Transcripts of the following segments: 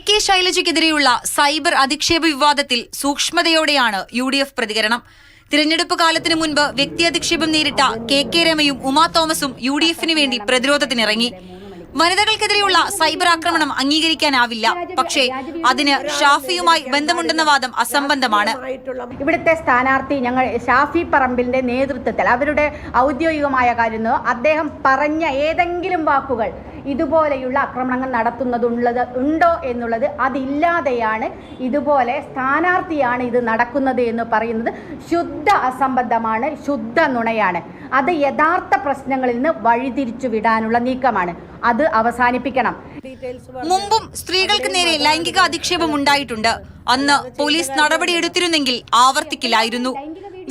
K ശൈലജയ്ക്കെതിരെയുള്ള cyber അധിക്ഷേപ വിവാദത്തിൽ സൂക്ഷ്മതയോടെയാണ് UDF പ്രതികരണം. തിരഞ്ഞെടുപ്പ് കാലത്തിനു മുൻപ് വ്യക്തി അധിക്ഷേപം നേരിട്ട കെ രമയും ഉമാ തോമസും UDFന് വേണ്ടി പ്രതിരോധത്തിനിറങ്ങി. വനിതകൾക്കെതിരെയുള്ള സൈബർ ആക്രമണം അംഗീകരിക്കാനാവില്ല, പക്ഷേ അതിന് ഷാഫിയുമായി ബന്ധമുണ്ടെന്ന വാദം അസംബന്ധമാണ്. ഇവിടുത്തെ സ്ഥാനാർത്ഥി ഞങ്ങൾ ഷാഫി പറമ്പിലിന്റെ നേതൃത്വത്തിൽ അവരുടെ ഔദ്യോഗികമായ കാര്യം അദ്ദേഹം പറഞ്ഞ ഏതെങ്കിലും വാക്കുകൾ ഇതുപോലെയുള്ള ആക്രമണങ്ങൾ ഉണ്ടോ എന്നുള്ളത് അതില്ലാതെയാണ് ഇതുപോലെ സ്ഥാനാർത്ഥിയാണ് ഇത് നടക്കുന്നത് എന്ന് പറയുന്നത് ശുദ്ധ അസംബന്ധമാണ്, ശുദ്ധ നുണയാണ്. അത് യഥാർത്ഥ പ്രശ്നങ്ങളിൽ നിന്ന് വഴിതിരിച്ചു വിടാനുള്ള നീക്കമാണ്. അത് അവസാനിപ്പിക്കണം. മുമ്പും സ്ത്രീകൾക്ക് നേരെ ലൈംഗിക അധിക്ഷേപം ഉണ്ടായിട്ടുണ്ട്. അന്ന് പോലീസ് നടപടിയെടുത്തിരുന്നെങ്കിൽ ആവർത്തിക്കില്ലായിരുന്നു.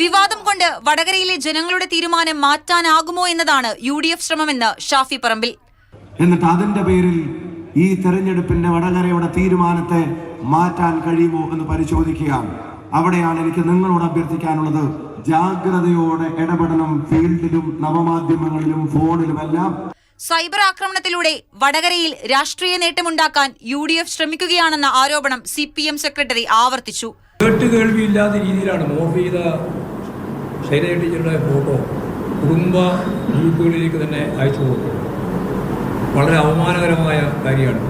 വിവാദം കൊണ്ട് വടകരയിലെ ജനങ്ങളുടെ തീരുമാനം മാറ്റാനാകുമോ എന്നതാണ് UDF ശ്രമമെന്ന് ഷാഫി പറമ്പിൽ. എന്നിട്ട് അതിന്റെ പേരിൽ ഈ തെരഞ്ഞെടുപ്പിന്റെ വടകരയുടെ തീരുമാനത്തെ മാറ്റാൻ കഴിയുമോ എന്ന് പരിശോധിക്കുകയാണ്. അവിടെയാണ് എനിക്ക് നിങ്ങളോട് അഭ്യർത്ഥിക്കാനുള്ളത്. ജാഗ്രതയോടെ ഇടപെടണം. ഫീൽഡിലും നവമാധ്യമങ്ങളിലും ഫോണിലുമെല്ലാം. സൈബർ ആക്രമണത്തിലൂടെ വടകരയിൽ രാഷ്ട്രീയ നേട്ടമുണ്ടാക്കാൻ UDF ശ്രമിക്കുകയാണെന്ന ആരോപണം CPM സെക്രട്ടറി ആവർത്തിച്ചു. കേൾവിയില്ലാത്ത രീതിയിലാണ് മോർഫ് ചെയ്ത ശൈലജ ടീച്ചറുടെ ഫോട്ടോ കുടുംബ ഗ്രൂപ്പുകളിലേക്ക് തന്നെ അയച്ചു കൊടുക്കുന്നത്. വളരെ അവമാനകരമായ കാര്യമാണ്.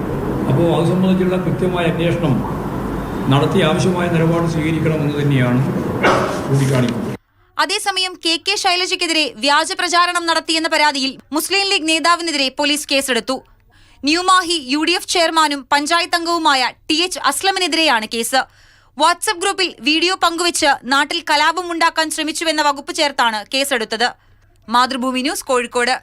അപ്പോൾ അത് സംബന്ധിച്ചുള്ള കൃത്യമായ അന്വേഷണം നടത്തി ആവശ്യമായ നിലപാട് സ്വീകരിക്കണമെന്ന് തന്നെയാണ് ചൂണ്ടിക്കാണിക്കുന്നത്. അതേസമയം കെ ശൈലജയ്ക്കെതിരെ വ്യാജ പ്രചാരണം നടത്തിയെന്ന പരാതിയിൽ മുസ്ലിം ലീഗ് നേതാവിനെതിരെ പോലീസ് കേസെടുത്തു. ന്യൂമാഹി UDF ചെയർമാനും പഞ്ചായത്ത് അംഗവുമായ TH അസ്ലമിനെതിരെയാണ് കേസ്. വാട്സ്ആപ്പ് ഗ്രൂപ്പിൽ വീഡിയോ പങ്കുവച്ച് നാട്ടിൽ കലാപമുണ്ടാക്കാൻ ശ്രമിച്ചുവെന്ന വകുപ്പ് ചേർത്താണ് കേസെടുത്തത്. മാതൃഭൂമി ന്യൂസ്, കോഴിക്കോട്.